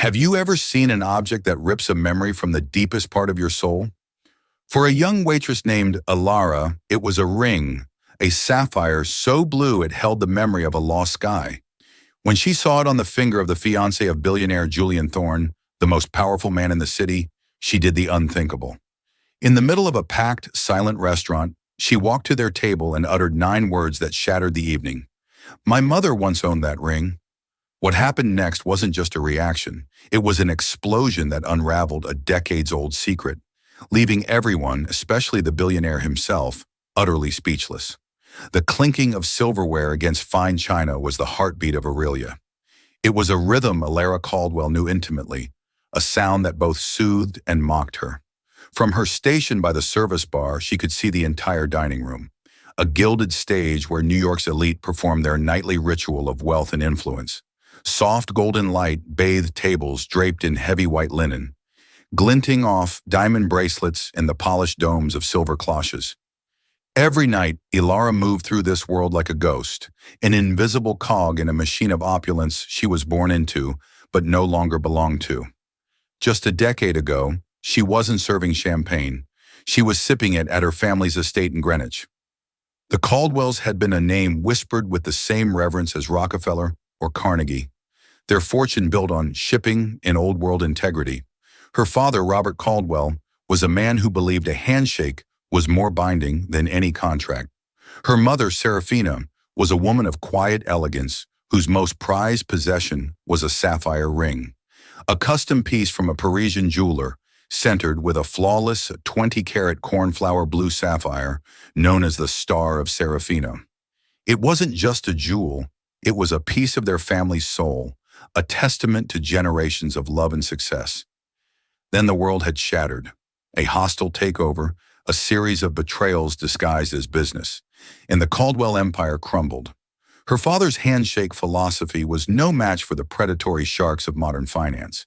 Have you ever seen an object that rips a memory from the deepest part of your soul? For a young waitress named Alara, it was a ring, a sapphire so blue it held the memory of a lost sky. When she saw it on the finger of the fiancé of billionaire Julian Thorne, the most powerful man in the city, she did the unthinkable. In the middle of a packed, silent restaurant, she walked to their table and uttered 9 words that shattered the evening. "My mother once owned that ring." What happened next wasn't just a reaction. It was an explosion that unraveled a decades-old secret, leaving everyone, especially the billionaire himself, utterly speechless. The clinking of silverware against fine china was the heartbeat of Aurelia. It was a rhythm Alara Caldwell knew intimately, a sound that both soothed and mocked her. From her station by the service bar, she could see the entire dining room, a gilded stage where New York's elite performed their nightly ritual of wealth and influence. Soft golden light bathed tables draped in heavy white linen, glinting off diamond bracelets and the polished domes of silver cloches. Every night, Ilara moved through this world like a ghost, an invisible cog in a machine of opulence she was born into, but no longer belonged to. Just a decade ago, she wasn't serving champagne. She was sipping it at her family's estate in Greenwich. The Caldwells had been a name whispered with the same reverence as Rockefeller or Carnegie, their fortune built on shipping and old-world integrity. Her father, Robert Caldwell, was a man who believed a handshake was more binding than any contract. Her mother, Serafina, was a woman of quiet elegance whose most prized possession was a sapphire ring, a custom piece from a Parisian jeweler, centered with a flawless 20-carat cornflower blue sapphire known as the Star of Serafina. It wasn't just a jewel. It was a piece of their family's soul, a testament to generations of love and success. Then the world had shattered. A hostile takeover, a series of betrayals disguised as business, and the Caldwell empire crumbled. Her father's handshake philosophy was no match for the predatory sharks of modern finance.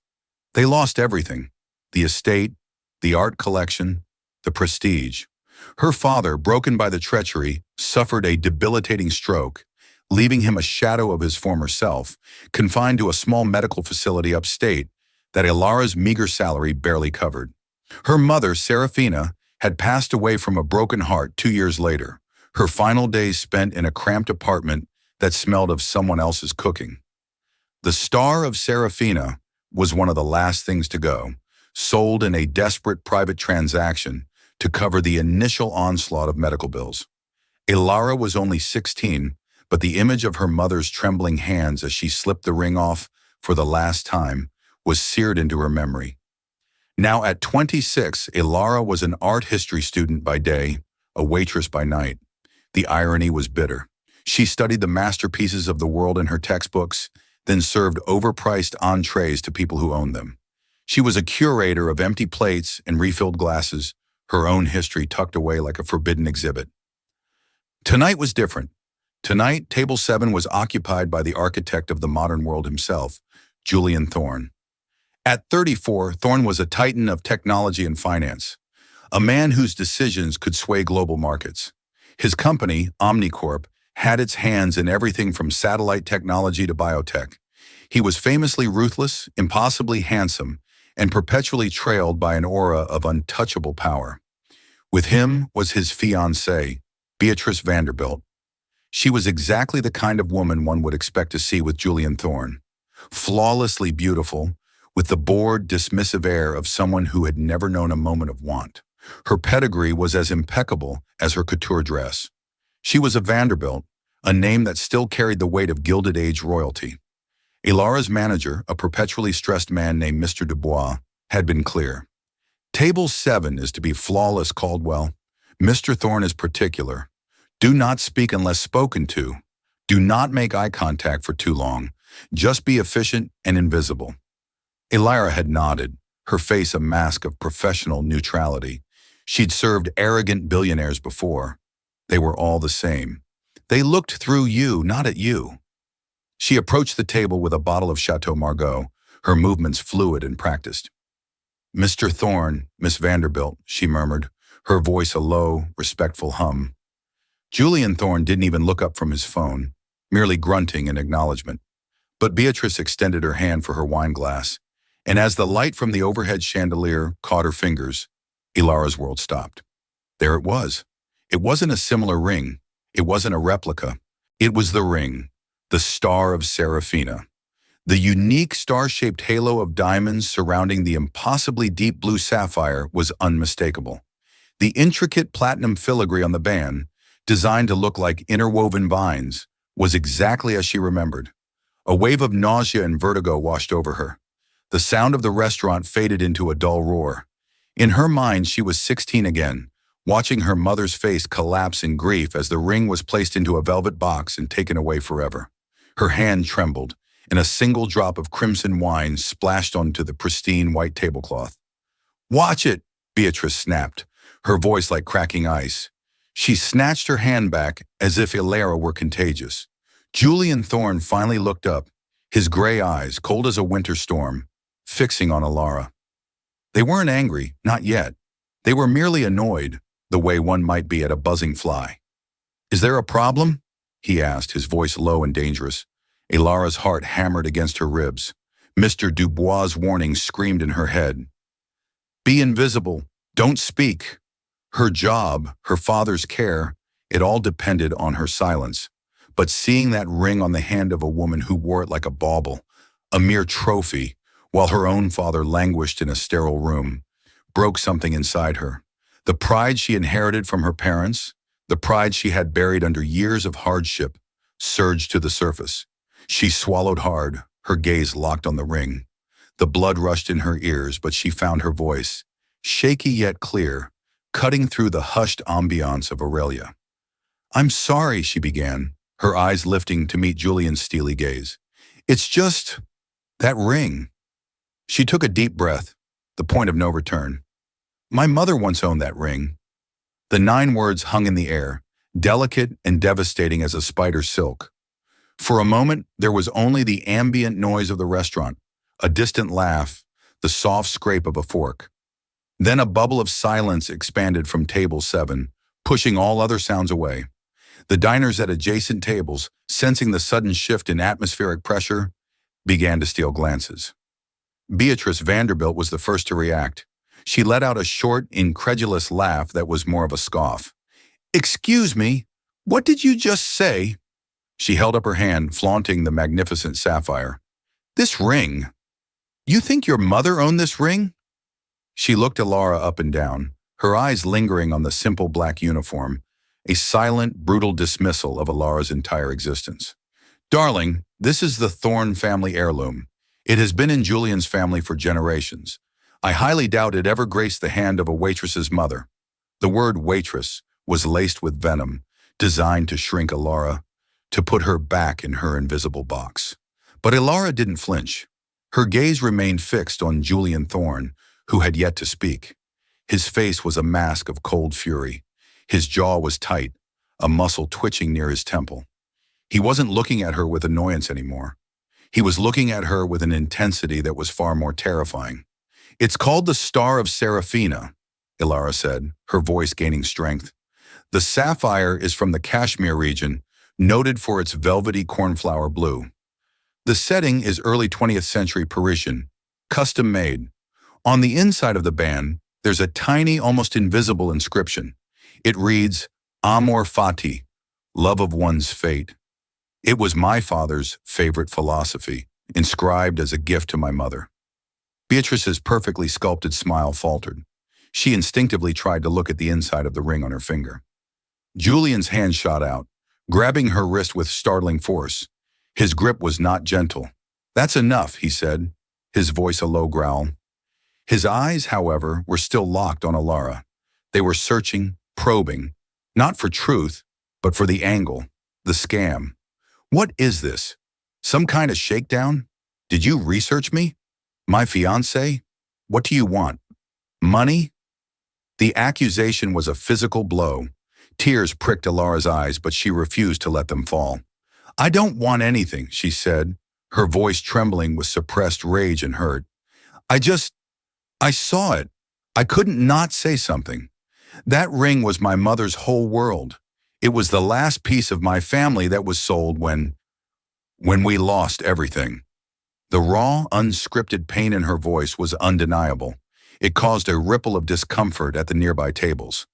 They lost everything: the estate, the art collection, the prestige. Her father, broken by the treachery, suffered a debilitating stroke, leaving him a shadow of his former self, confined to a small medical facility upstate that Ilara's meager salary barely covered. Her mother, Serafina, had passed away from a broken heart 2 years later, her final days spent in a cramped apartment that smelled of someone else's cooking. The Star of Serafina was one of the last things to go, sold in a desperate private transaction to cover the initial onslaught of medical bills. Ilara was only 16, but the image of her mother's trembling hands as she slipped the ring off for the last time was seared into her memory. Now at 26, Ilara was an art history student by day, a waitress by night. The irony was bitter. She studied the masterpieces of the world in her textbooks, then served overpriced entrees to people who owned them. She was a curator of empty plates and refilled glasses, her own history tucked away like a forbidden exhibit. Tonight was different. Tonight, Table 7 was occupied by the architect of the modern world himself, Julian Thorne. At 34, Thorne was a titan of technology and finance, a man whose decisions could sway global markets. His company, Omnicorp, had its hands in everything from satellite technology to biotech. He was famously ruthless, impossibly handsome, and perpetually trailed by an aura of untouchable power. With him was his fiancée, Beatrice Vanderbilt. She was exactly the kind of woman one would expect to see with Julian Thorne. Flawlessly beautiful, with the bored, dismissive air of someone who had never known a moment of want. Her pedigree was as impeccable as her couture dress. She was a Vanderbilt, a name that still carried the weight of Gilded Age royalty. Ilara's manager, a perpetually stressed man named Mr. Dubois, had been clear. Table 7 is to be flawless, Caldwell. Mr. Thorne is particular. Do not speak unless spoken to. Do not make eye contact for too long. Just be efficient and invisible. Ilara had nodded, her face a mask of professional neutrality. She'd served arrogant billionaires before. They were all the same. They looked through you, not at you. She approached the table with a bottle of Chateau Margaux, her movements fluid and practiced. "Mr. Thorne, Miss Vanderbilt," she murmured, her voice a low, respectful hum. Julian Thorne didn't even look up from his phone, merely grunting in acknowledgement. But Beatrice extended her hand for her wine glass. And as the light from the overhead chandelier caught her fingers, Ilara's world stopped. There it was. It wasn't a similar ring. It wasn't a replica. It was the ring, the Star of Serafina. The unique star-shaped halo of diamonds surrounding the impossibly deep blue sapphire was unmistakable. The intricate platinum filigree on the band, designed to look like interwoven vines, was exactly as she remembered. A wave of nausea and vertigo washed over her. The sound of the restaurant faded into a dull roar. In her mind, she was 16 again, watching her mother's face collapse in grief as the ring was placed into a velvet box and taken away forever. Her hand trembled, and a single drop of crimson wine splashed onto the pristine white tablecloth. "Watch it!" Beatrice snapped, her voice like cracking ice. She snatched her hand back as if Ilara were contagious. Julian Thorne finally looked up, his gray eyes, cold as a winter storm, fixing on Ilara. They weren't angry, not yet. They were merely annoyed, the way one might be at a buzzing fly. "Is there a problem?" he asked, his voice low and dangerous. Ilara's heart hammered against her ribs. Mr. Dubois' warning screamed in her head. "Be invisible. Don't speak." Her job, her father's care, it all depended on her silence. But seeing that ring on the hand of a woman who wore it like a bauble, a mere trophy, while her own father languished in a sterile room, broke something inside her. The pride she inherited from her parents, the pride she had buried under years of hardship, surged to the surface. She swallowed hard, her gaze locked on the ring. The blood rushed in her ears, but she found her voice, shaky yet clear, cutting through the hushed ambiance of Aurelia. "I'm sorry," she began, her eyes lifting to meet Julian's steely gaze. "It's just that ring." She took a deep breath, the point of no return. "My mother once owned that ring." The 9 words hung in the air, delicate and devastating as a spider's silk. For a moment, there was only the ambient noise of the restaurant, a distant laugh, the soft scrape of a fork. Then a bubble of silence expanded from table 7, pushing all other sounds away. The diners at adjacent tables, sensing the sudden shift in atmospheric pressure, began to steal glances. Beatrice Vanderbilt was the first to react. She let out a short, incredulous laugh that was more of a scoff. "Excuse me, what did you just say?" She held up her hand, flaunting the magnificent sapphire. "This ring. You think your mother owned this ring?" She looked Ilara up and down, her eyes lingering on the simple black uniform, a silent, brutal dismissal of Ilara's entire existence. "Darling, this is the Thorne family heirloom. It has been in Julian's family for generations. I highly doubt it ever graced the hand of a waitress's mother." The word waitress was laced with venom, designed to shrink Ilara, to put her back in her invisible box. But Ilara didn't flinch. Her gaze remained fixed on Julian Thorne, who had yet to speak. His face was a mask of cold fury. His jaw was tight, a muscle twitching near his temple. He wasn't looking at her with annoyance anymore. He was looking at her with an intensity that was far more terrifying. "It's called the Star of Serafina," Ilara said, her voice gaining strength. "The sapphire is from the Kashmir region, noted for its velvety cornflower blue. The setting is early 20th century Parisian, custom made. On the inside of the band, there's a tiny, almost invisible inscription. It reads, Amor Fati, love of one's fate. It was my father's favorite philosophy, inscribed as a gift to my mother." Beatrice's perfectly sculpted smile faltered. She instinctively tried to look at the inside of the ring on her finger. Julian's hand shot out, grabbing her wrist with startling force. His grip was not gentle. "That's enough," he said, his voice a low growl. His eyes, however, were still locked on Ilara. They were searching, probing, not for truth, but for the angle, the scam. "What is this? Some kind of shakedown? Did you research me? My fiancé? What do you want? Money?" The accusation was a physical blow. Tears pricked Ilara's eyes, but she refused to let them fall. "I don't want anything," she said, her voice trembling with suppressed rage and hurt. I saw it. I couldn't not say something. That ring was my mother's whole world. It was the last piece of my family that was sold when we lost everything." The raw, unscripted pain in her voice was undeniable. It caused a ripple of discomfort at the nearby tables.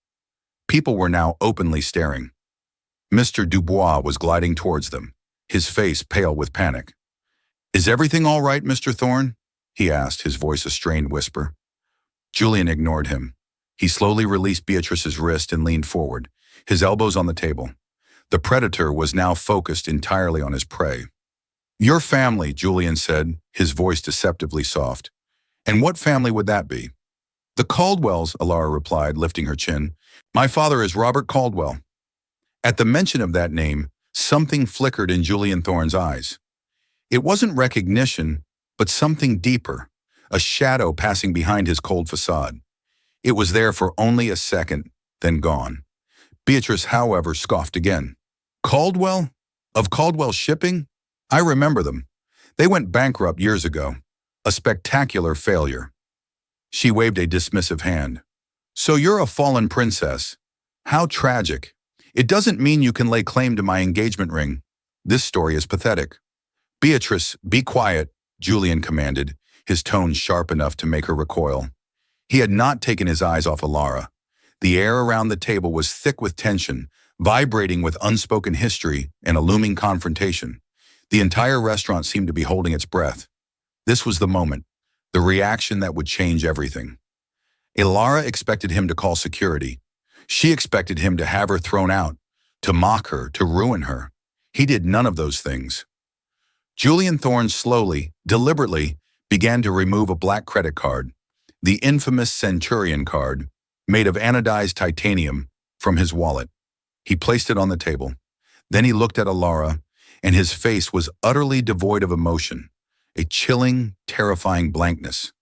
People were now openly staring. Mr. Dubois was gliding towards them, his face pale with panic. "Is everything all right, Mr. Thorne?" he asked, his voice a strained whisper. Julian ignored him. He slowly released Beatrice's wrist and leaned forward, his elbows on the table. The predator was now focused entirely on his prey. "Your family," Julian said, his voice deceptively soft. "And what family would that be?" "The Caldwells," Alara replied, lifting her chin. "My father is Robert Caldwell." At the mention of that name, something flickered in Julian Thorne's eyes. It wasn't recognition, but something deeper, a shadow passing behind his cold facade. It was there for only a second, then gone. Beatrice, however, scoffed again. "Caldwell? Of Caldwell Shipping? I remember them. They went bankrupt years ago. A spectacular failure." She waved a dismissive hand. "So you're a fallen princess. How tragic. It doesn't mean you can lay claim to my engagement ring. This story is pathetic." "Beatrice, be quiet," Julian commanded, his tone sharp enough to make her recoil. He had not taken his eyes off Alara. The air around the table was thick with tension, vibrating with unspoken history and a looming confrontation. The entire restaurant seemed to be holding its breath. This was the moment, the reaction that would change everything. Alara expected him to call security. She expected him to have her thrown out, to mock her, to ruin her. He did none of those things. Julian Thorne slowly, deliberately, began to remove a black credit card, the infamous Centurion card, made of anodized titanium, from his wallet. He placed it on the table. Then he looked at Alara, and his face was utterly devoid of emotion, a chilling, terrifying blankness.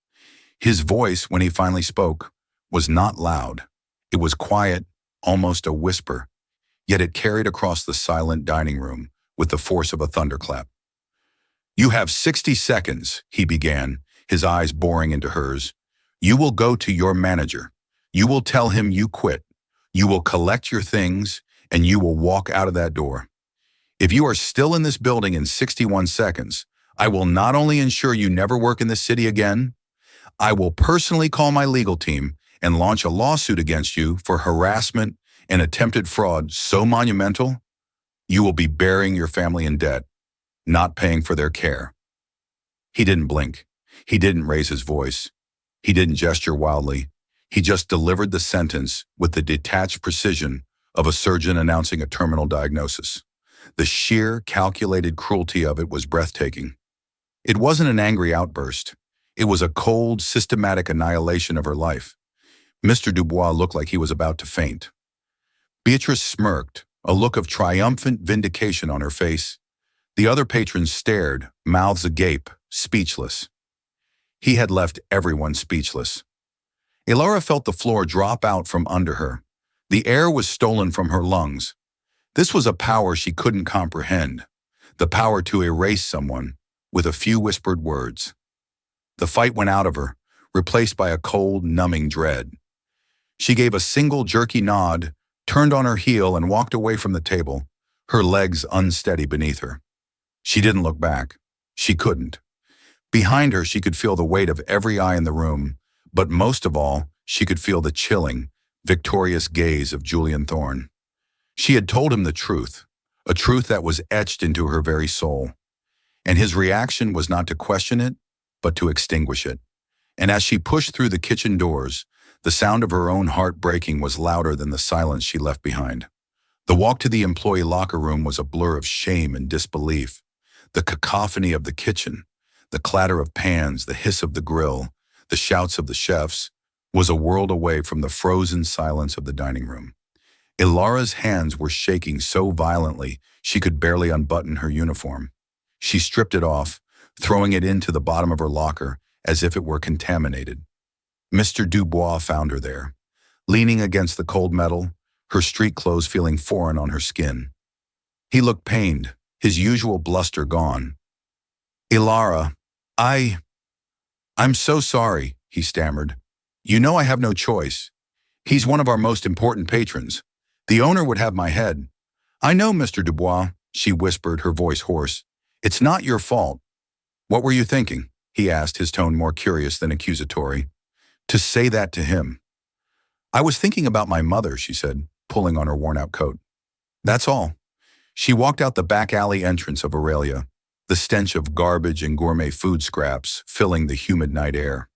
His voice, when he finally spoke, was not loud. It was quiet, almost a whisper, yet it carried across the silent dining room with the force of a thunderclap. "You have 60 seconds, he began, his eyes boring into hers. "You will go to your manager. You will tell him you quit. You will collect your things, and you will walk out of that door. If you are still in this building in 61 seconds, I will not only ensure you never work in this city again, I will personally call my legal team and launch a lawsuit against you for harassment and attempted fraud so monumental, you will be burying your family in debt, not paying for their care." He didn't blink. He didn't raise his voice. He didn't gesture wildly. He just delivered the sentence with the detached precision of a surgeon announcing a terminal diagnosis. The sheer, calculated cruelty of it was breathtaking. It wasn't an angry outburst. It was a cold, systematic annihilation of her life. Mr. Dubois looked like he was about to faint. Beatrice smirked, a look of triumphant vindication on her face. The other patrons stared, mouths agape, speechless. He had left everyone speechless. Alara felt the floor drop out from under her. The air was stolen from her lungs. This was a power she couldn't comprehend, the power to erase someone with a few whispered words. The fight went out of her, replaced by a cold, numbing dread. She gave a single jerky nod, turned on her heel and walked away from the table, her legs unsteady beneath her. She didn't look back. She couldn't. Behind her, she could feel the weight of every eye in the room, but most of all, she could feel the chilling, victorious gaze of Julian Thorne. She had told him the truth, a truth that was etched into her very soul. And his reaction was not to question it, but to extinguish it. And as she pushed through the kitchen doors, the sound of her own heart breaking was louder than the silence she left behind. The walk to the employee locker room was a blur of shame and disbelief. The cacophony of the kitchen, the clatter of pans, the hiss of the grill, the shouts of the chefs, was a world away from the frozen silence of the dining room. Ilara's hands were shaking so violently she could barely unbutton her uniform. She stripped it off, throwing it into the bottom of her locker as if it were contaminated. Mr. Dubois found her there, leaning against the cold metal, her street clothes feeling foreign on her skin. He looked pained, his usual bluster gone. "Alara, I'm so sorry," he stammered. "You know I have no choice. He's one of our most important patrons. The owner would have my head." "I know, Mr. Dubois," she whispered, her voice hoarse. "It's not your fault." What were you thinking? He asked, his tone more curious than accusatory. To say that to him. I was thinking about my mother, she said, pulling on her worn-out coat. That's all. She walked out the back alley entrance of Aurelia, the stench of garbage and gourmet food scraps filling the humid night air.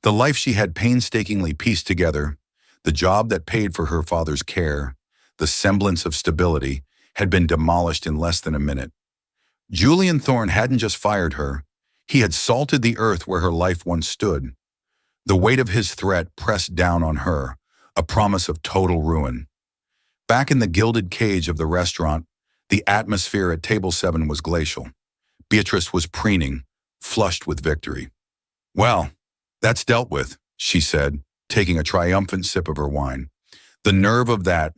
The life she had painstakingly pieced together, the job that paid for her father's care, the semblance of stability, had been demolished in less than a minute. Julian Thorne hadn't just fired her, he had salted the earth where her life once stood. The weight of his threat pressed down on her, a promise of total ruin. Back in the gilded cage of the restaurant, the atmosphere at Table 7 was glacial. Beatrice was preening, flushed with victory. Well, that's dealt with, she said, taking a triumphant sip of her wine. The nerve of that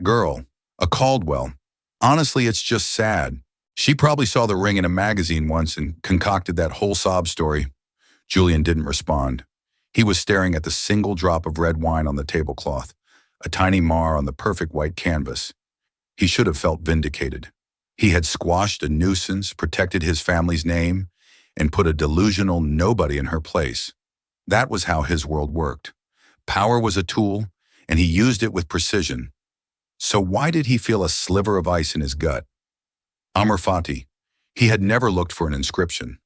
girl, a Caldwell. Honestly, it's just sad. She probably saw the ring in a magazine once and concocted that whole sob story. Julian didn't respond. He was staring at the single drop of red wine on the tablecloth, a tiny mar on the perfect white canvas. He should have felt vindicated. He had squashed a nuisance, protected his family's name, and put a delusional nobody in her place. That was how his world worked. Power was a tool, and he used it with precision. So why did he feel a sliver of ice in his gut? Amr Fati. He had never looked for an inscription.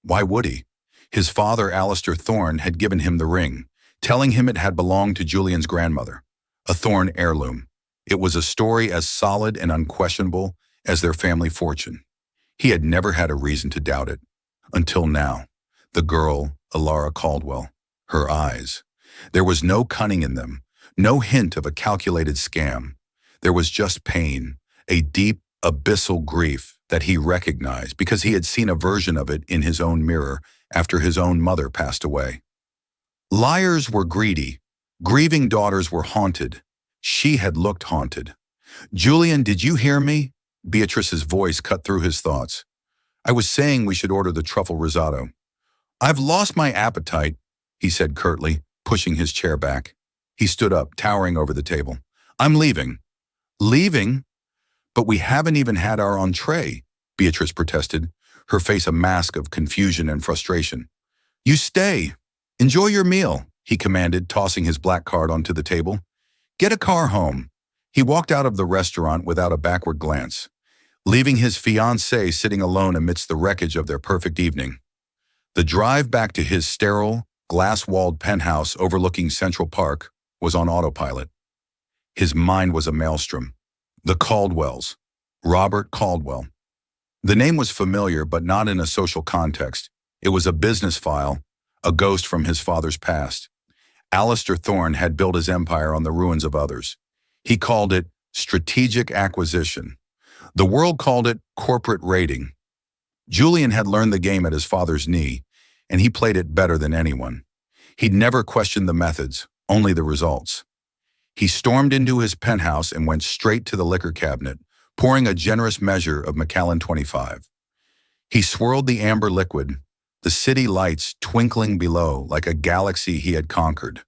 Why would he? His father, Alistair Thorne, had given him the ring, telling him it had belonged to Julian's grandmother, a Thorne heirloom. It was a story as solid and unquestionable as their family fortune. He had never had a reason to doubt it. Until now. The girl, Alara Caldwell. Her eyes. There was no cunning in them, no hint of a calculated scam. There was just pain, a deep, abyssal grief that he recognized because he had seen a version of it in his own mirror after his own mother passed away. Liars were greedy. Grieving daughters were haunted. She had looked haunted. Julian, did you hear me? Beatrice's voice cut through his thoughts. I was saying we should order the truffle risotto. I've lost my appetite, he said curtly, pushing his chair back. He stood up, towering over the table. I'm leaving. Leaving? But we haven't even had our entree, Beatrice protested, her face a mask of confusion and frustration. You stay. Enjoy your meal, he commanded, tossing his black card onto the table. Get a car home. He walked out of the restaurant without a backward glance, leaving his fiancée sitting alone amidst the wreckage of their perfect evening. The drive back to his sterile, glass-walled penthouse overlooking Central Park was on autopilot. His mind was a maelstrom. The Caldwells. Robert Caldwell. The name was familiar, but not in a social context. It was a business file, a ghost from his father's past. Alistair Thorne had built his empire on the ruins of others. He called it strategic acquisition. The world called it corporate raiding. Julian had learned the game at his father's knee, and he played it better than anyone. He'd never questioned the methods, only the results. He stormed into his penthouse and went straight to the liquor cabinet, pouring a generous measure of Macallan 25. He swirled the amber liquid, the city lights twinkling below like a galaxy he had conquered,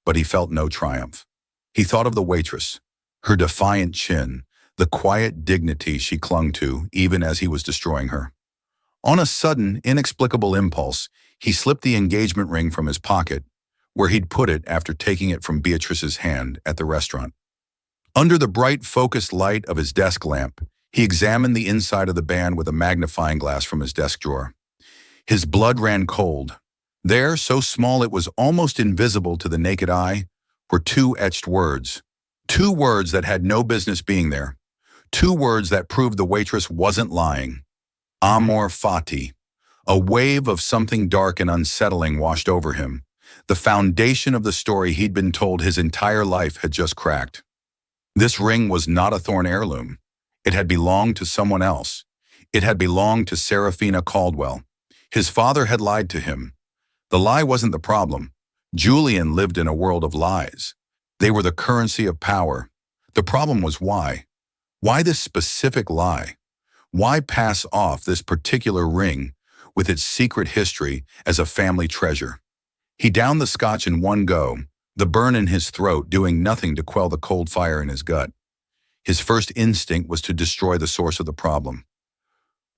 but he felt no triumph. He thought of the waitress, her defiant chin, the quiet dignity she clung to even as he was destroying her. On a sudden, inexplicable impulse, he slipped the engagement ring from his pocket, where he'd put it after taking it from Beatrice's hand at the restaurant. Under the bright, focused light of his desk lamp, he examined the inside of the band with a magnifying glass from his desk drawer. His blood ran cold. There, so small it was almost invisible to the naked eye, were two etched words. Two words that had no business being there. Two words that proved the waitress wasn't lying. Amor Fati. A wave of something dark and unsettling washed over him. The foundation of the story he'd been told his entire life had just cracked. This ring was not a Thorne heirloom. It had belonged to someone else. It had belonged to Serafina Caldwell. His father had lied to him. The lie wasn't the problem. Julian lived in a world of lies. They were the currency of power. The problem was why. Why this specific lie? Why pass off this particular ring with its secret history as a family treasure? He downed the scotch in one go, the burn in his throat doing nothing to quell the cold fire in his gut. His first instinct was to destroy the source of the problem.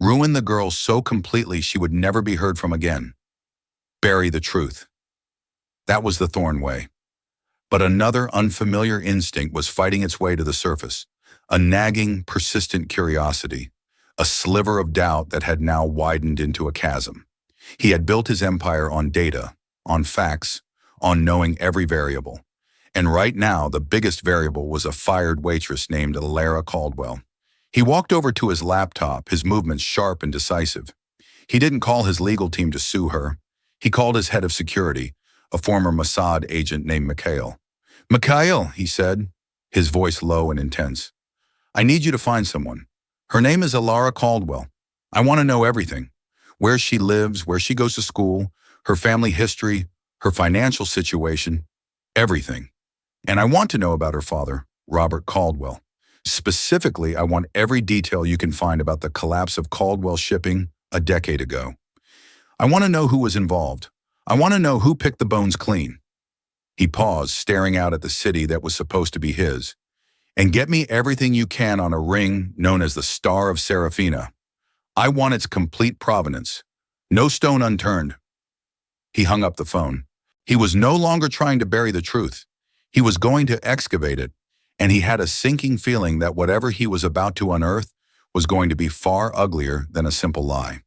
Ruin the girl so completely she would never be heard from again. Bury the truth. That was the Thorn way. But another unfamiliar instinct was fighting its way to the surface, a nagging, persistent curiosity, a sliver of doubt that had now widened into a chasm. He had built his empire on data, on facts, on knowing every variable. And right now, the biggest variable was a fired waitress named Lara Caldwell. He walked over to his laptop, his movements sharp and decisive. He didn't call his legal team to sue her. He called his head of security, a former Mossad agent named Mikhail. "Mikhail," he said, his voice low and intense. "I need you to find someone. Her name is Lara Caldwell. I want to know everything. Where she lives, where she goes to school, her family history, her financial situation, everything. And I want to know about her father, Robert Caldwell. Specifically, I want every detail you can find about the collapse of Caldwell Shipping a decade ago. I want to know who was involved. I want to know who picked the bones clean." He paused, staring out at the city that was supposed to be his. "And get me everything you can on a ring known as the Star of Serafina. I want its complete provenance. No stone unturned." He hung up the phone. He was no longer trying to bury the truth. He was going to excavate it, and he had a sinking feeling that whatever he was about to unearth was going to be far uglier than a simple lie.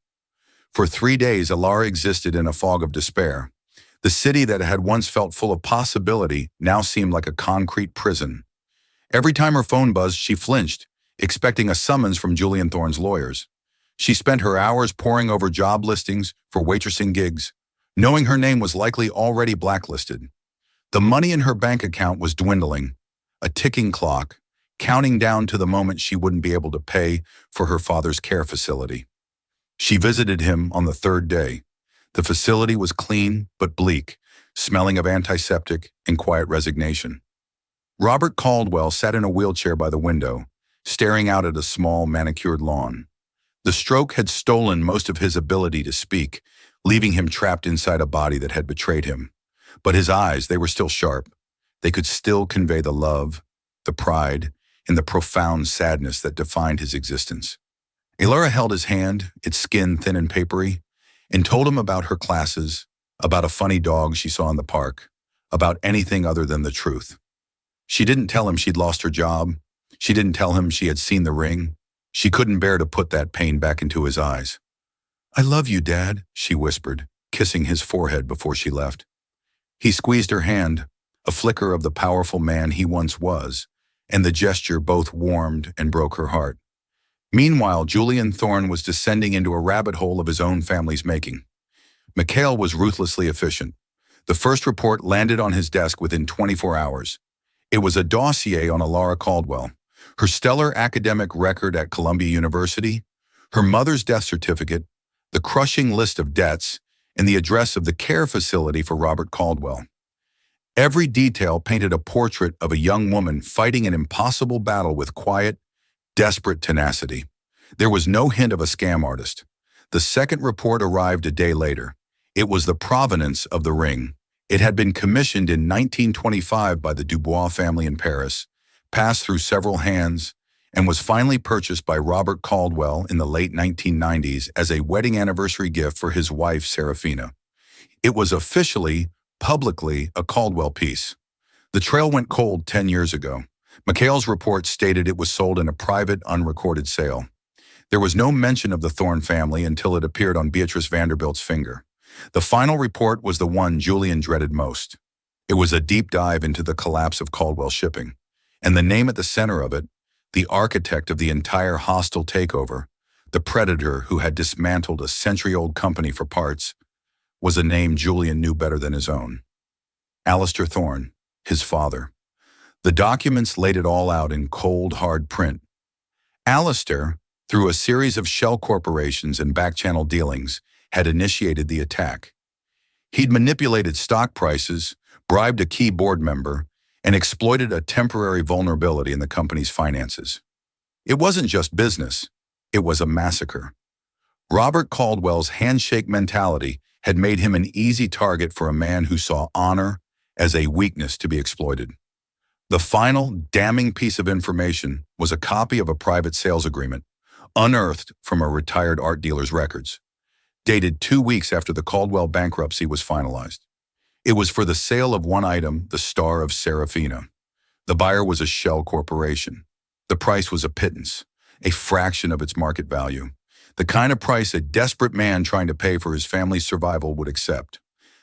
For 3 days, Alara existed in a fog of despair. The city that had once felt full of possibility now seemed like a concrete prison. Every time her phone buzzed, she flinched, expecting a summons from Julian Thorne's lawyers. She spent her hours poring over job listings for waitressing gigs, knowing her name was likely already blacklisted. The money in her bank account was dwindling, a ticking clock, counting down to the moment she wouldn't be able to pay for her father's care facility. She visited him on the 3rd day. The facility was clean but bleak, smelling of antiseptic and quiet resignation. Robert Caldwell sat in a wheelchair by the window, staring out at a small, manicured lawn. The stroke had stolen most of his ability to speak, leaving him trapped inside a body that had betrayed him. But his eyes, they were still sharp. They could still convey the love, the pride, and the profound sadness that defined his existence. Alara held his hand, its skin thin and papery, and told him about her classes, about a funny dog she saw in the park, about anything other than the truth. She didn't tell him she'd lost her job. She didn't tell him she had seen the ring. She couldn't bear to put that pain back into his eyes. "I love you, Dad," she whispered, kissing his forehead before she left. He squeezed her hand, a flicker of the powerful man he once was, and the gesture both warmed and broke her heart. Meanwhile, Julian Thorne was descending into a rabbit hole of his own family's making. Mikhail was ruthlessly efficient. The first report landed on his desk within 24 hours. It was a dossier on Alara Caldwell, her stellar academic record at Columbia University, her mother's death certificate, the crushing list of debts, and the address of the care facility for Robert Caldwell. Every detail painted a portrait of a young woman fighting an impossible battle with quiet, desperate tenacity. There was no hint of a scam artist. The second report arrived a day later. It was the provenance of the ring. It had been commissioned in 1925 by the Dubois family in Paris, passed through several hands, and was finally purchased by Robert Caldwell in the late 1990s as a wedding anniversary gift for his wife, Serafina. It was officially, publicly, a Caldwell piece. The trail went cold 10 years ago. Mikhail's report stated it was sold in a private, unrecorded sale. There was no mention of the Thorne family until it appeared on Beatrice Vanderbilt's finger. The final report was the one Julian dreaded most. It was a deep dive into the collapse of Caldwell Shipping, and the name at the center of it, the architect of the entire hostile takeover, the predator who had dismantled a century-old company for parts, was a name Julian knew better than his own. Alistair Thorne, his father. The documents laid it all out in cold, hard print. Alistair, through a series of shell corporations and back-channel dealings, had initiated the attack. He'd manipulated stock prices, bribed a key board member, and exploited a temporary vulnerability in the company's finances. It wasn't just business, it was a massacre. Robert Caldwell's handshake mentality had made him an easy target for a man who saw honor as a weakness to be exploited. The final, damning piece of information was a copy of a private sales agreement, unearthed from a retired art dealer's records, dated 2 weeks after the Caldwell bankruptcy was finalized. It was for the sale of one item, the Star of Serafina. The buyer was a shell corporation. The price was a pittance, a fraction of its market value, the kind of price a desperate man trying to pay for his family's survival would accept.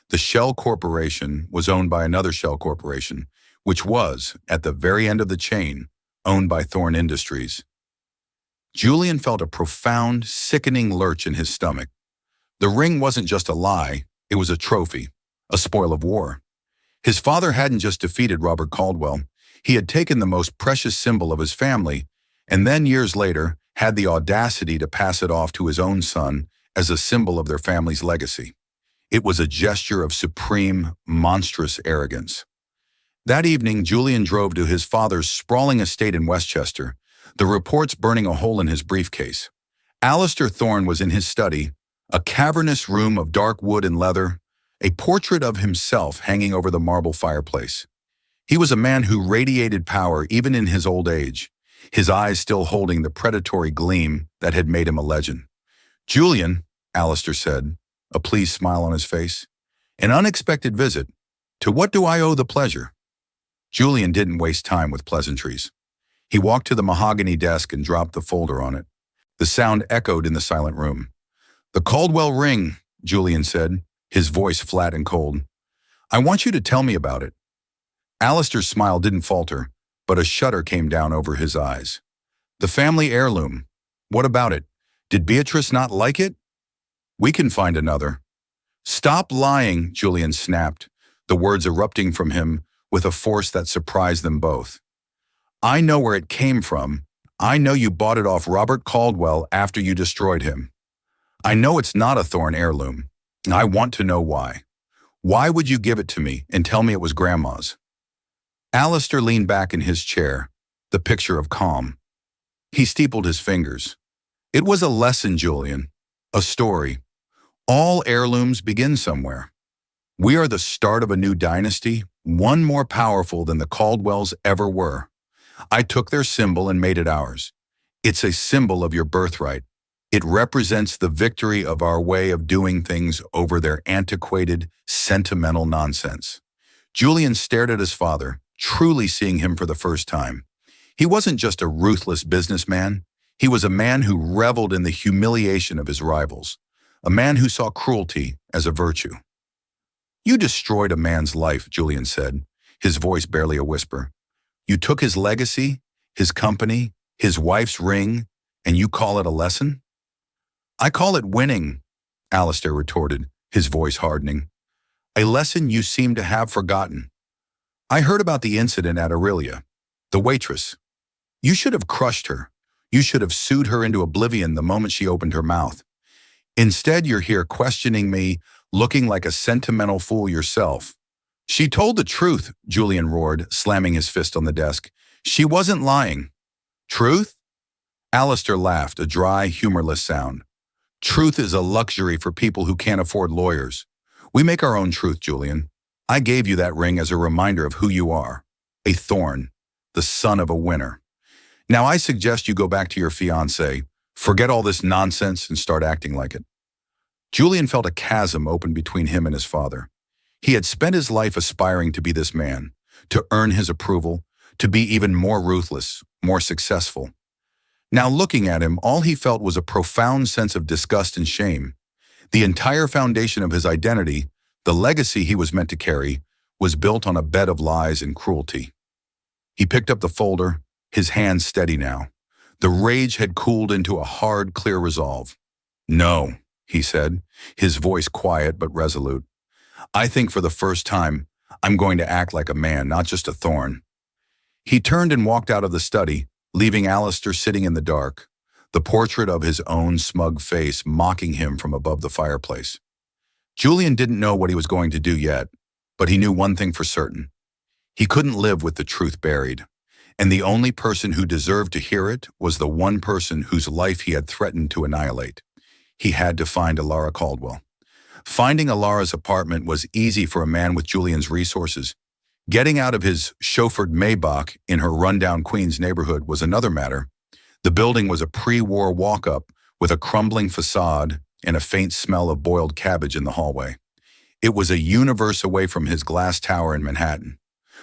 The shell corporation was owned by another shell corporation, which was, at the very end of the chain, owned by Thorne Industries. Julian felt a profound, sickening lurch in his stomach. The ring wasn't just a lie, it was a trophy, a spoil of war. His father hadn't just defeated Robert Caldwell, he had taken the most precious symbol of his family, and then years later had the audacity to pass it off to his own son as a symbol of their family's legacy. It was a gesture of supreme, monstrous arrogance. That evening, Julian drove to his father's sprawling estate in Westchester, the reports burning a hole in his briefcase. Alistair Thorne was in his study, a cavernous room of dark wood and leather, a portrait of himself hanging over the marble fireplace. He was a man who radiated power even in his old age, his eyes still holding the predatory gleam that had made him a legend. "Julian," Alistair said, a pleased smile on his face, "an unexpected visit. To what do I owe the pleasure?" Julian didn't waste time with pleasantries. He walked to the mahogany desk and dropped the folder on it. The sound echoed in the silent room. "The Caldwell ring," Julian said, his voice flat and cold. "I want you to tell me about it." Alistair's smile didn't falter, but a shudder came down over his eyes. "The family heirloom. What about it? Did Beatrice not like it?" "We can find another." "Stop lying," Julian snapped, the words erupting from him with a force that surprised them both. "I know where it came from. I know you bought it off Robert Caldwell after you destroyed him. I know it's not a Thorne heirloom. I want to know why. Why would you give it to me and tell me it was Grandma's?" Alistair leaned back in his chair, the picture of calm. He steepled his fingers. "It was a lesson, Julian. A story. All heirlooms begin somewhere. We are the start of a new dynasty, one more powerful than the Caldwells ever were. I took their symbol and made it ours. It's a symbol of your birthright. It represents the victory of our way of doing things over their antiquated, sentimental nonsense." Julian stared at his father, truly seeing him for the first time. He wasn't just a ruthless businessman. He was a man who reveled in the humiliation of his rivals, a man who saw cruelty as a virtue. "You destroyed a man's life," Julian said, his voice barely a whisper. "You took his legacy, his company, his wife's ring, and you call it a lesson?" "I call it winning," Alistair retorted, his voice hardening. "A lesson you seem to have forgotten. I heard about the incident at Aurelia, the waitress. You should have crushed her. You should have sued her into oblivion the moment she opened her mouth. Instead, you're here questioning me, looking like a sentimental fool yourself." "She told the truth," Julian roared, slamming his fist on the desk. "She wasn't lying." "Truth?" Alistair laughed, a dry, humorless sound. "Truth is a luxury for people who can't afford lawyers. We make our own truth, Julian. I gave you that ring as a reminder of who you are, a Thorne, the son of a winner. Now I suggest you go back to your fiancée, forget all this nonsense and start acting like it." Julian felt a chasm open between him and his father. He had spent his life aspiring to be this man, to earn his approval, to be even more ruthless, more successful. Now looking at him, all he felt was a profound sense of disgust and shame. The entire foundation of his identity, the legacy he was meant to carry, was built on a bed of lies and cruelty. He picked up the folder, his hands steady now. The rage had cooled into a hard, clear resolve. "No," he said, his voice quiet but resolute. "I think for the first time, I'm going to act like a man, not just a Thorne." He turned and walked out of the study, leaving Alistair sitting in the dark, the portrait of his own smug face mocking him from above the fireplace. Julian didn't know what he was going to do yet, but he knew one thing for certain. He couldn't live with the truth buried, and the only person who deserved to hear it was the one person whose life he had threatened to annihilate. He had to find Alara Caldwell. Finding Alara's apartment was easy for a man with Julian's resources. Getting out of his chauffeured Maybach in her rundown Queens neighborhood was another matter. The building was a pre-war walk-up with a crumbling facade and a faint smell of boiled cabbage in the hallway. It was a universe away from his glass tower in Manhattan.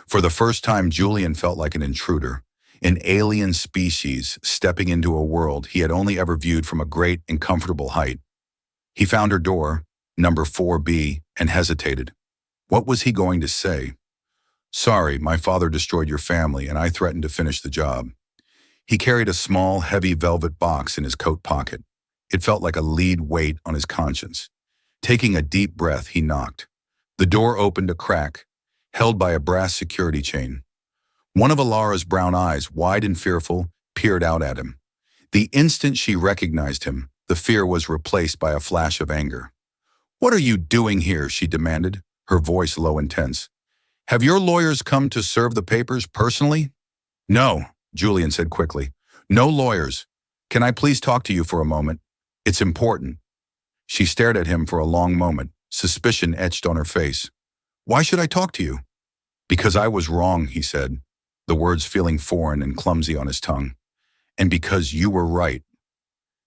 For the first time, Julian felt like an intruder, an alien species stepping into a world he had only ever viewed from a great and comfortable height. He found her door, number 4B, and hesitated. What was he going to say? Sorry, my father destroyed your family and I threatened to finish the job. He carried a small, heavy velvet box in his coat pocket. It felt like a lead weight on his conscience. Taking a deep breath, he knocked. The door opened a crack, held by a brass security chain. One of Alara's brown eyes, wide and fearful, peered out at him. The instant she recognized him, the fear was replaced by a flash of anger. What are you doing here? She demanded, her voice low and tense. Have your lawyers come to serve the papers personally? No, Julian said quickly. No lawyers. Can I please talk to you for a moment? It's important. She stared at him for a long moment, suspicion etched on her face. Why should I talk to you? Because I was wrong, he said, the words feeling foreign and clumsy on his tongue. And because you were right.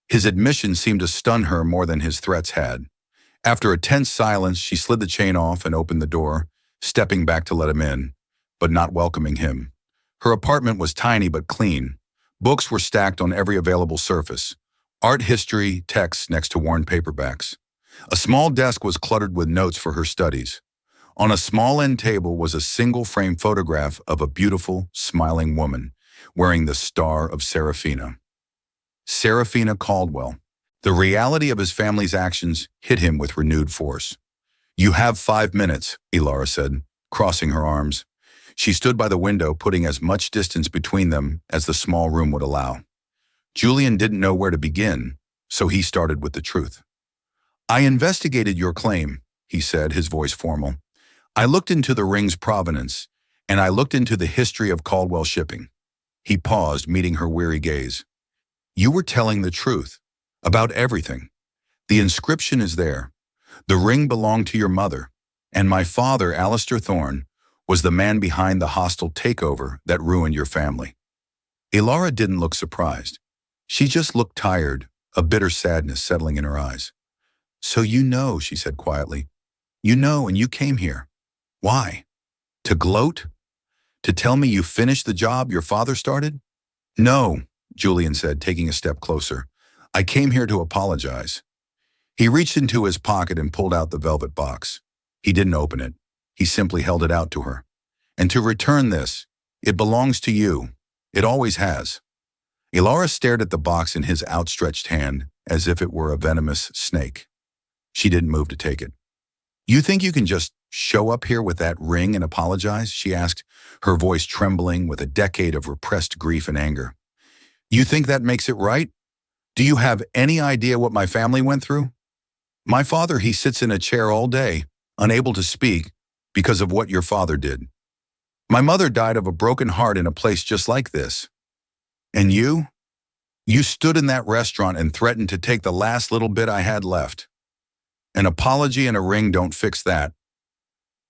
His admission seemed to stun her more than his threats had. After a tense silence, she slid the chain off and opened the door, stepping back to let him in, but not welcoming him. Her apartment was tiny but clean. Books were stacked on every available surface. Art history, texts next to worn paperbacks. A small desk was cluttered with notes for her studies. On a small end table was a single-frame photograph of a beautiful, smiling woman, wearing the star of Serafina. Serafina Caldwell. The reality of his family's actions hit him with renewed force. You have 5 minutes, Ilara said, crossing her arms. She stood by the window, putting as much distance between them as the small room would allow. Julian didn't know where to begin, so he started with the truth. I investigated your claim, he said, his voice formal. I looked into the ring's provenance, and I looked into the history of Caldwell shipping. He paused, meeting her weary gaze. You were telling the truth, about everything. The inscription is there. The ring belonged to your mother, and my father, Alistair Thorne, was the man behind the hostile takeover that ruined your family. Ilara didn't look surprised. She just looked tired, a bitter sadness settling in her eyes. So you know, she said quietly. You know, and you came here. Why? To gloat? To tell me you finished the job your father started? No, Julian said, taking a step closer. I came here to apologize. He reached into his pocket and pulled out the velvet box. He didn't open it. He simply held it out to her. And to return this, it belongs to you. It always has. Ilara stared at the box in his outstretched hand as if it were a venomous snake. She didn't move to take it. You think you can just show up here with that ring and apologize? She asked, her voice trembling with a decade of repressed grief and anger. You think that makes it right? Do you have any idea what my family went through? My father, he sits in a chair all day, unable to speak because of what your father did. My mother died of a broken heart in a place just like this. And you? You stood in that restaurant and threatened to take the last little bit I had left. An apology and a ring don't fix that.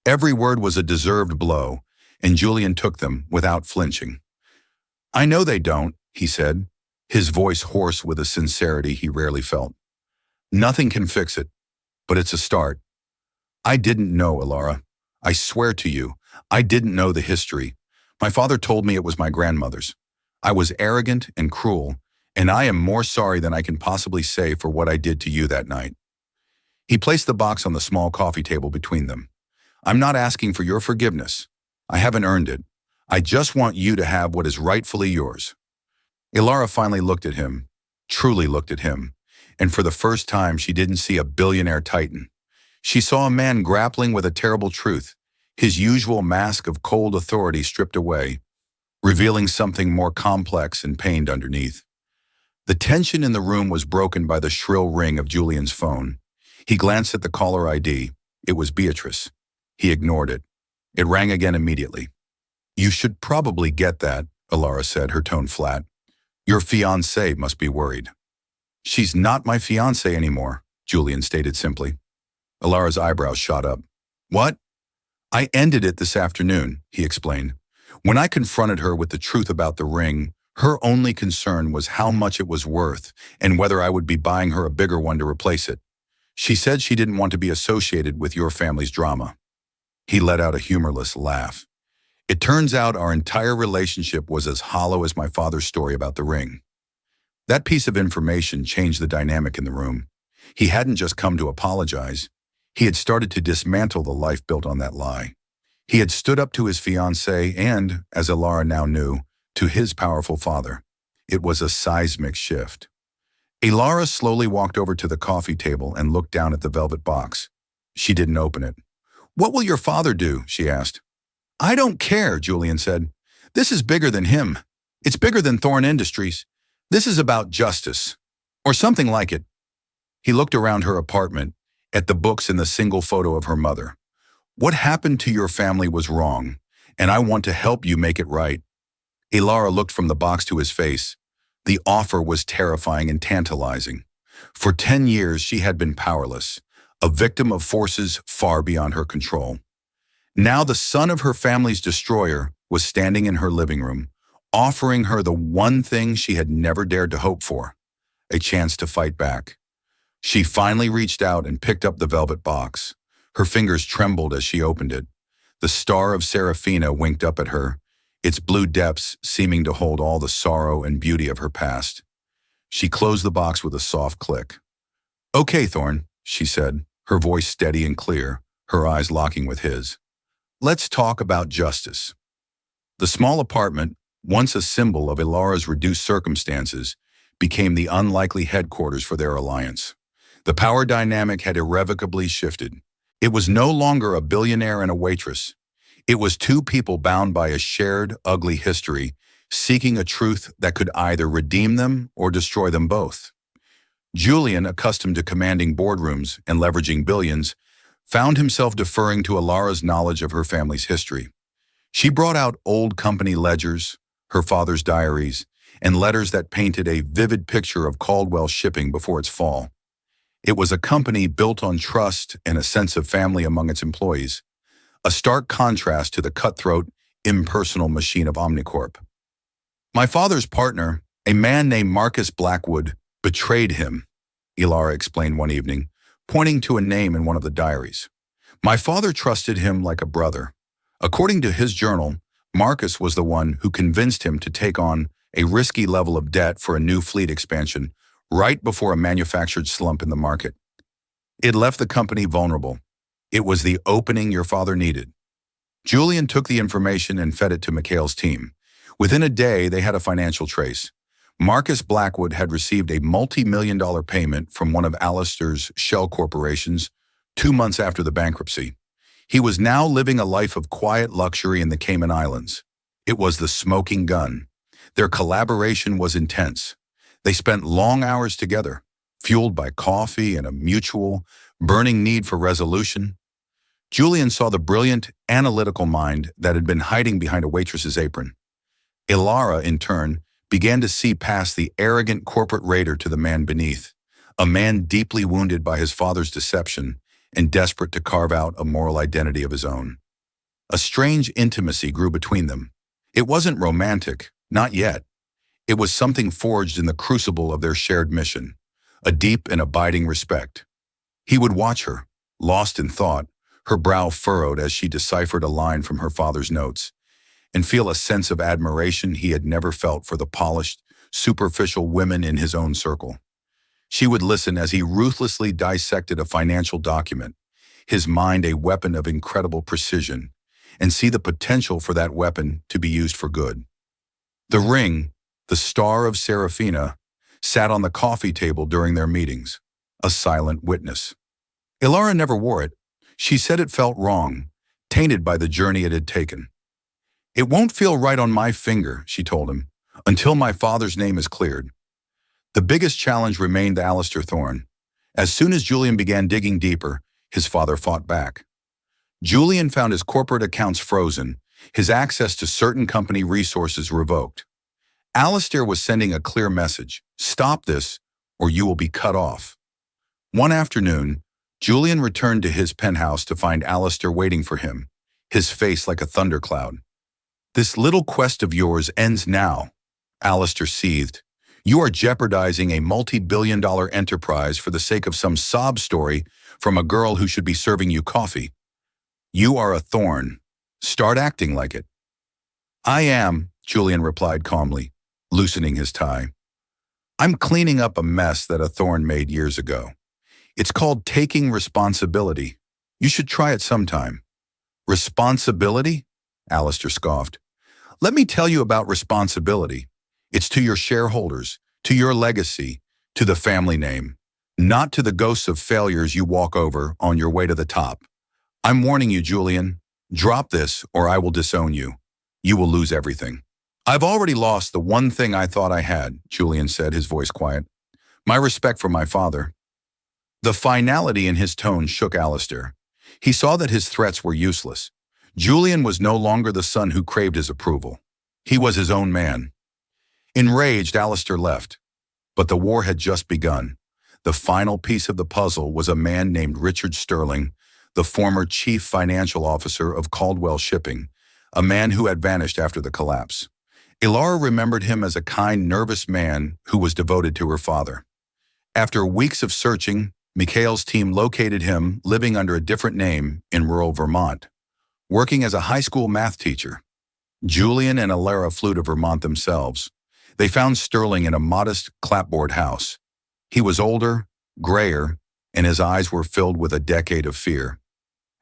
Every word was a deserved blow, and Julian took them without flinching. I know they don't, he said, his voice hoarse with a sincerity he rarely felt. Nothing can fix it, but it's a start. I didn't know, Ilara. I swear to you, I didn't know the history. My father told me it was my grandmother's. I was arrogant and cruel, and I am more sorry than I can possibly say for what I did to you that night. He placed the box on the small coffee table between them. I'm not asking for your forgiveness. I haven't earned it. I just want you to have what is rightfully yours. Ilara finally looked at him, truly looked at him, and for the first time she didn't see a billionaire titan. She saw a man grappling with a terrible truth, his usual mask of cold authority stripped away, revealing something more complex and pained underneath. The tension in the room was broken by the shrill ring of Julian's phone. He glanced at the caller ID. It was Beatrice. He ignored it. It rang again immediately. You should probably get that, Ilara said, her tone flat. Your fiancée must be worried. She's not my fiancée anymore, Julian stated simply. Ilara's eyebrows shot up. What? I ended it this afternoon, he explained. When I confronted her with the truth about the ring, Her only concern was how much it was worth and whether I would be buying her a bigger one to replace it. She said she didn't want to be associated with your family's drama. He let out a humorless laugh. It turns out our entire relationship was as hollow as my father's story about the ring. That piece of information changed the dynamic in the room. He hadn't just come to apologize. He had started to dismantle the life built on that lie. He had stood up to his fiancée and, as Elara now knew, to his powerful father. It was a seismic shift. Elara slowly walked over to the coffee table and looked down at the velvet box. She didn't open it. "What will your father do?" she asked. "I don't care," Julian said. "This is bigger than him. It's bigger than Thorn Industries. This is about justice. Or something like it." He looked around her apartment, at the books and the single photo of her mother. "What happened to your family was wrong, and I want to help you make it right." Elara looked from the box to his face. The offer was terrifying and tantalizing. For 10 years, she had been powerless, a victim of forces far beyond her control. Now the son of her family's destroyer was standing in her living room, offering her the one thing she had never dared to hope for, a chance to fight back. She finally reached out and picked up the velvet box. Her fingers trembled as she opened it. The star of Serafina winked up at her, its blue depths seeming to hold all the sorrow and beauty of her past. She closed the box with a soft click. "Okay, Thorn," she said, her voice steady and clear, her eyes locking with his. "Let's talk about justice." The small apartment, once a symbol of Elara's reduced circumstances, became the unlikely headquarters for their alliance. The power dynamic had irrevocably shifted. It was no longer a billionaire and a waitress. It was two people bound by a shared, ugly history, seeking a truth that could either redeem them or destroy them both. Julian, accustomed to commanding boardrooms and leveraging billions, found himself deferring to Elara's knowledge of her family's history. She brought out old company ledgers, her father's diaries, and letters that painted a vivid picture of Caldwell Shipping before its fall. It was a company built on trust and a sense of family among its employees, a stark contrast to the cutthroat, impersonal machine of Omnicorp. "My father's partner, a man named Marcus Blackwood, betrayed him," Elara explained one evening, pointing to a name in one of the diaries. "My father trusted him like a brother. According to his journal, Marcus was the one who convinced him to take on a risky level of debt for a new fleet expansion right before a manufactured slump in the market. It left the company vulnerable. It was the opening your father needed." Julian took the information and fed it to Mikhail's team. Within a day, they had a financial trace. Marcus Blackwood had received a multi-million-dollar payment from one of Alistair's shell corporations 2 months after the bankruptcy. He was now living a life of quiet luxury in the Cayman Islands. It was the smoking gun. Their collaboration was intense. They spent long hours together, fueled by coffee and a mutual, burning need for resolution. Julian saw the brilliant, analytical mind that had been hiding behind a waitress's apron. Elara, in turn, began to see past the arrogant corporate raider to the man beneath, a man deeply wounded by his father's deception and desperate to carve out a moral identity of his own. A strange intimacy grew between them. It wasn't romantic, not yet. It was something forged in the crucible of their shared mission, a deep and abiding respect. He would watch her, lost in thought, her brow furrowed as she deciphered a line from her father's notes, and feel a sense of admiration he had never felt for the polished, superficial women in his own circle. She would listen as he ruthlessly dissected a financial document, his mind a weapon of incredible precision, and see the potential for that weapon to be used for good. The ring, the star of Serafina, sat on the coffee table during their meetings, a silent witness. Elara never wore it. She said it felt wrong, tainted by the journey it had taken. "It won't feel right on my finger," she told him, "until my father's name is cleared." The biggest challenge remained Alistair Thorne. As soon as Julian began digging deeper, his father fought back. Julian found his corporate accounts frozen, his access to certain company resources revoked. Alistair was sending a clear message: stop this, or you will be cut off. One afternoon, Julian returned to his penthouse to find Alistair waiting for him, his face like a thundercloud. "This little quest of yours ends now," Alistair seethed. You are jeopardizing a multi-billion-dollar enterprise for the sake of some sob story from a girl who should be serving you coffee. You are a thorn. Start acting like it. I am, Julian replied calmly, loosening his tie. I'm cleaning up a mess that a thorn made years ago. It's called taking responsibility. You should try it sometime. Responsibility? Alistair scoffed. Let me tell you about responsibility. It's to your shareholders, to your legacy, to the family name, not to the ghosts of failures you walk over on your way to the top. I'm warning you, Julian. Drop this or I will disown you. You will lose everything. I've already lost the one thing I thought I had, Julian said, his voice quiet. My respect for my father. The finality in his tone shook Alistair. He saw that his threats were useless. Julian was no longer the son who craved his approval. He was his own man. Enraged, Alistair left. But the war had just begun. The final piece of the puzzle was a man named Richard Sterling, the former chief financial officer of Caldwell Shipping, a man who had vanished after the collapse. Ilara remembered him as a kind, nervous man who was devoted to her father. After weeks of searching, Mikhail's team located him living under a different name in rural Vermont, working as a high school math teacher. Julian and Ilara flew to Vermont themselves. They found Sterling in a modest clapboard house. He was older, grayer, and his eyes were filled with a decade of fear.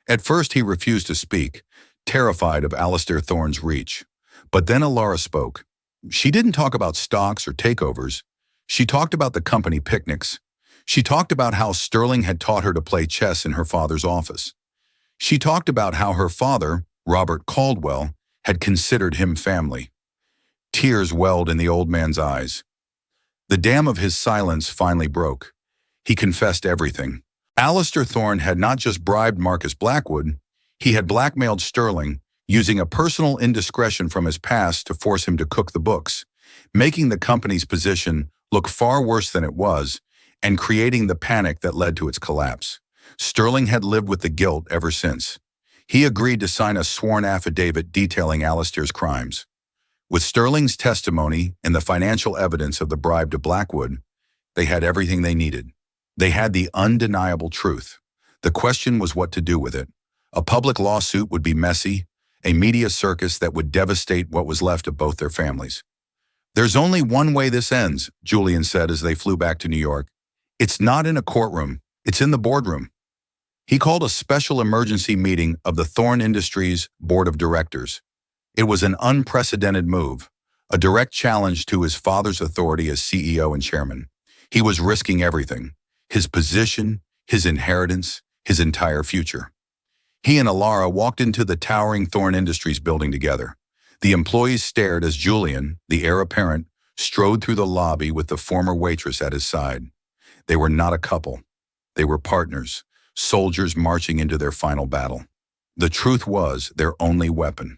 At first he refused to speak, terrified of Alistair Thorne's reach. But then Ilara spoke. She didn't talk about stocks or takeovers. She talked about the company picnics. She talked about how Sterling had taught her to play chess in her father's office. She talked about how her father, Robert Caldwell, had considered him family. Tears welled in the old man's eyes. The dam of his silence finally broke. He confessed everything. Alistair Thorne had not just bribed Marcus Blackwood, he had blackmailed Sterling, using a personal indiscretion from his past to force him to cook the books, making the company's position look far worse than it was, and creating the panic that led to its collapse. Sterling had lived with the guilt ever since. He agreed to sign a sworn affidavit detailing Alistair's crimes. With Sterling's testimony and the financial evidence of the bribe to Blackwood, they had everything they needed. They had the undeniable truth. The question was what to do with it. A public lawsuit would be messy, a media circus that would devastate what was left of both their families. There's only one way this ends, Julian said as they flew back to New York. It's not in a courtroom, it's in the boardroom. He called a special emergency meeting of the Thorne Industries Board of Directors. It was an unprecedented move, a direct challenge to his father's authority as CEO and chairman. He was risking everything, his position, his inheritance, his entire future. He and Ilara walked into the towering Thorne Industries building together. The employees stared as Julian, the heir apparent, strode through the lobby with the former waitress at his side. They were not a couple. They were partners, soldiers marching into their final battle. The truth was their only weapon.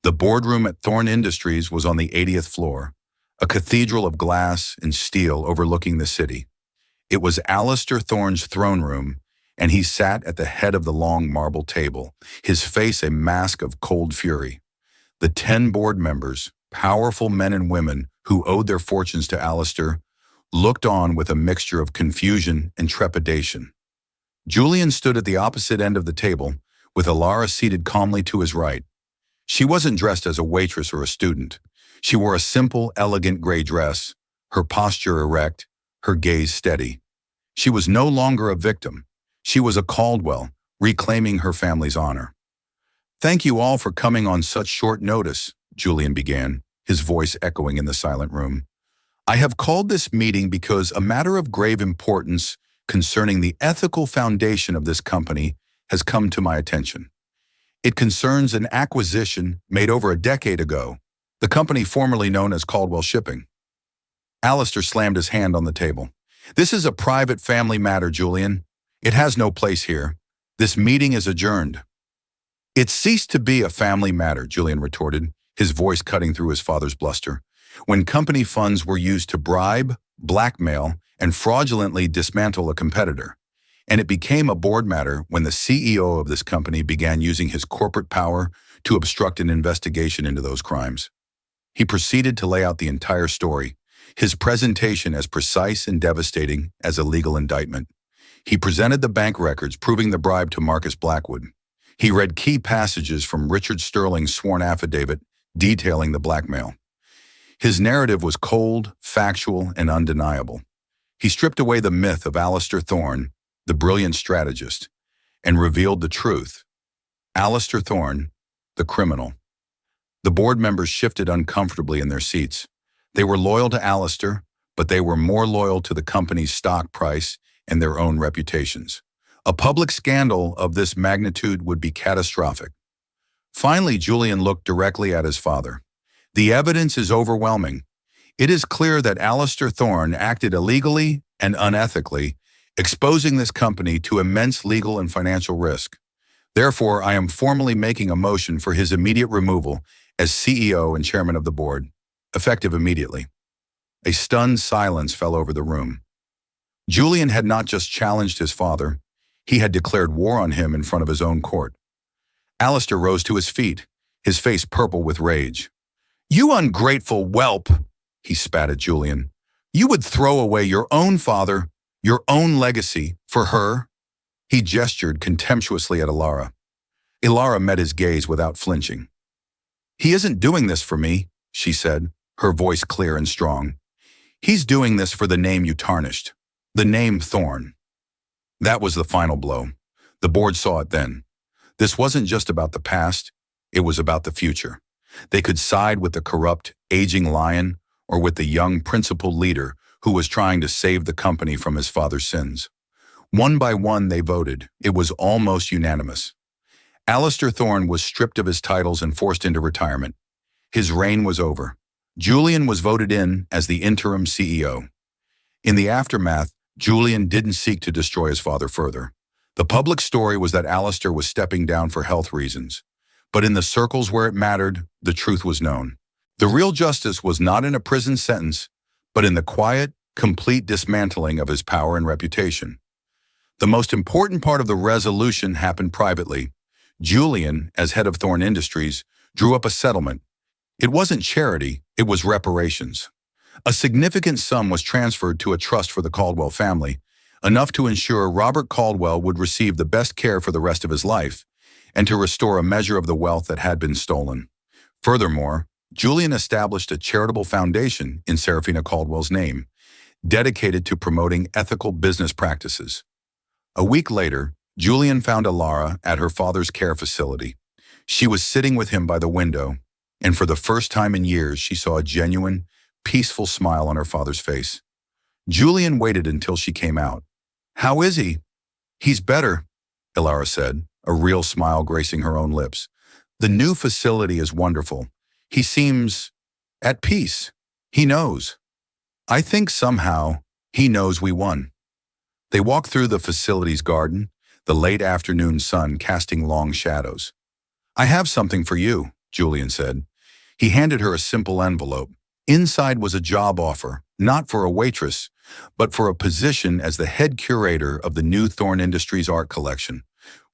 The boardroom at Thorne Industries was on the 80th floor, a cathedral of glass and steel overlooking the city. It was Alistair Thorne's throne room, and he sat at the head of the long marble table, his face a mask of cold fury. The 10 board members, powerful men and women who owed their fortunes to Alistair, looked on with a mixture of confusion and trepidation. Julian stood at the opposite end of the table, with Ilara seated calmly to his right. She wasn't dressed as a waitress or a student. She wore a simple, elegant gray dress, her posture erect, her gaze steady. She was no longer a victim. She was a Caldwell, reclaiming her family's honor. Thank you all for coming on such short notice, Julian began, his voice echoing in the silent room. I have called this meeting because a matter of grave importance concerning the ethical foundation of this company has come to my attention. It concerns an acquisition made over a decade ago, the company formerly known as Caldwell Shipping. Alistair slammed his hand on the table. This is a private family matter, Julian. It has no place here. This meeting is adjourned. It ceased to be a family matter, Julian retorted, his voice cutting through his father's bluster, when company funds were used to bribe, blackmail, and fraudulently dismantle a competitor. And it became a board matter when the CEO of this company began using his corporate power to obstruct an investigation into those crimes. He proceeded to lay out the entire story, his presentation as precise and devastating as a legal indictment. He presented the bank records proving the bribe to Marcus Blackwood. He read key passages from Richard Sterling's sworn affidavit detailing the blackmail. His narrative was cold, factual, and undeniable. He stripped away the myth of Alistair Thorne, the brilliant strategist, and revealed the truth. Alistair Thorne, the criminal. The board members shifted uncomfortably in their seats. They were loyal to Alistair, but they were more loyal to the company's stock price and their own reputations. A public scandal of this magnitude would be catastrophic. Finally, Julian looked directly at his father. The evidence is overwhelming. It is clear that Alistair Thorne acted illegally and unethically, exposing this company to immense legal and financial risk. Therefore, I am formally making a motion for his immediate removal as CEO and chairman of the board, effective immediately. A stunned silence fell over the room. Julian had not just challenged his father, he had declared war on him in front of his own court. Alistair rose to his feet, his face purple with rage. "You ungrateful whelp," he spat at Julian. "You would throw away your own father, your own legacy, for her?" He gestured contemptuously at Ilara. Ilara met his gaze without flinching. "He isn't doing this for me," she said, her voice clear and strong. "He's doing this for the name you tarnished, the name Thorne." That was the final blow. The board saw it then. This wasn't just about the past, it was about the future. They could side with the corrupt, aging lion or with the young principled leader who was trying to save the company from his father's sins. One by one they voted. It was almost unanimous. Alistair Thorne was stripped of his titles and forced into retirement. His reign was over. Julian was voted in as the interim CEO. In the aftermath, Julian didn't seek to destroy his father further. The public story was that Alistair was stepping down for health reasons. But in the circles where it mattered, the truth was known. The real justice was not in a prison sentence, but in the quiet, complete dismantling of his power and reputation. The most important part of the resolution happened privately. Julian, as head of Thorne Industries, drew up a settlement. It wasn't charity, it was reparations. A significant sum was transferred to a trust for the Caldwell family, enough to ensure Robert Caldwell would receive the best care for the rest of his life, and to restore a measure of the wealth that had been stolen. Furthermore, Julian established a charitable foundation in Serafina Caldwell's name, dedicated to promoting ethical business practices. A week later, Julian found Ilara at her father's care facility. She was sitting with him by the window, and for the first time in years, she saw a genuine, peaceful smile on her father's face. Julian waited until she came out. "How is he?" "He's better," Ilara said, a real smile gracing her own lips. "The new facility is wonderful. He seems at peace. He knows. I think somehow he knows we won." They walked through the facility's garden, the late afternoon sun casting long shadows. "I have something for you," Julian said. He handed her a simple envelope. Inside was a job offer, not for a waitress, but for a position as the head curator of the new Thorne Industries art collection,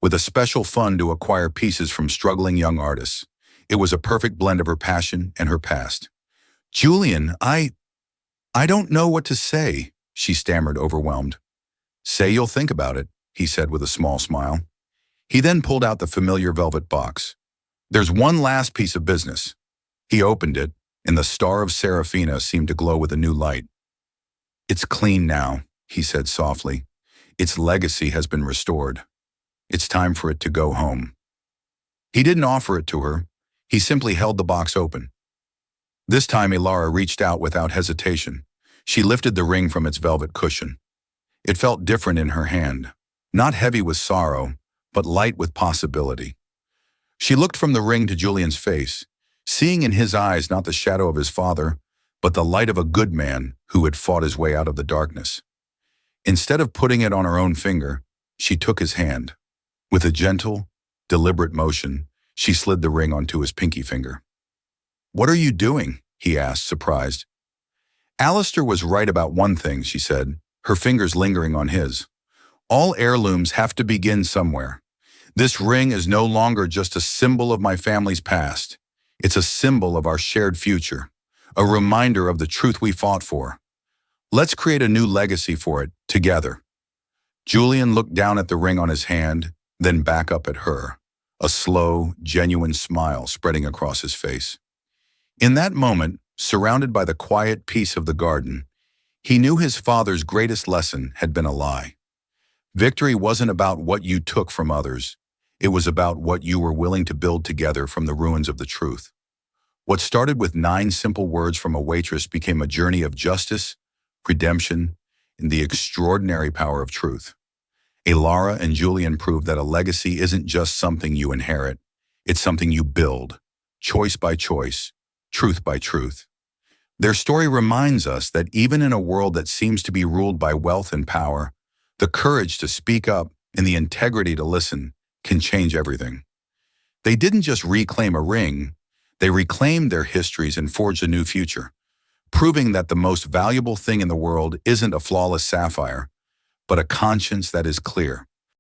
with a special fund to acquire pieces from struggling young artists. It was a perfect blend of her passion and her past. "Julian, I don't know what to say," she stammered, overwhelmed. "Say you'll think about it," he said with a small smile. He then pulled out the familiar velvet box. "There's one last piece of business." He opened it, and the star of Serafina seemed to glow with a new light. "It's clean now," he said softly. "Its legacy has been restored. It's time for it to go home." He didn't offer it to her. He simply held the box open. This time Ilara reached out without hesitation. She lifted the ring from its velvet cushion. It felt different in her hand, not heavy with sorrow, but light with possibility. She looked from the ring to Julian's face, seeing in his eyes not the shadow of his father, but the light of a good man who had fought his way out of the darkness. Instead of putting it on her own finger, she took his hand. With a gentle, deliberate motion, she slid the ring onto his pinky finger. "What are you doing?" he asked, surprised. "Alistair was right about one thing," she said, her fingers lingering on his. "All heirlooms have to begin somewhere. This ring is no longer just a symbol of my family's past. It's a symbol of our shared future." a reminder of the truth we fought for. Let's create a new legacy for it, together. Julian looked down at the ring on his hand, then back up at her, a slow, genuine smile spreading across his face. In that moment, surrounded by the quiet peace of the garden, he knew his father's greatest lesson had been a lie. Victory wasn't about what you took from others. It was about what you were willing to build together from the ruins of the truth. What started with 9 simple words from a waitress became a journey of justice, redemption, and the extraordinary power of truth. Lara and Julian proved that a legacy isn't just something you inherit. It's something you build, choice by choice, truth by truth. Their story reminds us that even in a world that seems to be ruled by wealth and power, the courage to speak up and the integrity to listen can change everything. They didn't just reclaim a ring, they reclaimed their histories and forged a new future, proving that the most valuable thing in the world isn't a flawless sapphire, but a conscience that is clear,